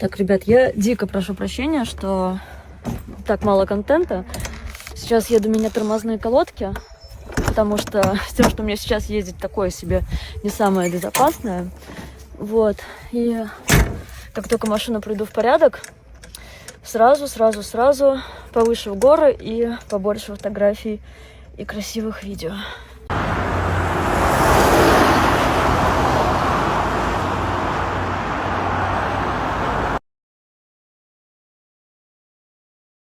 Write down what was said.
Так, ребят, я дико прошу прощения, что так мало контента. Сейчас еду менять тормозные колодки, потому что с тем, что мне сейчас ездить, такое себе не самое безопасное. Вот. И как только машину приведу в порядок, сразу повыше в горы и побольше фотографий и красивых видео.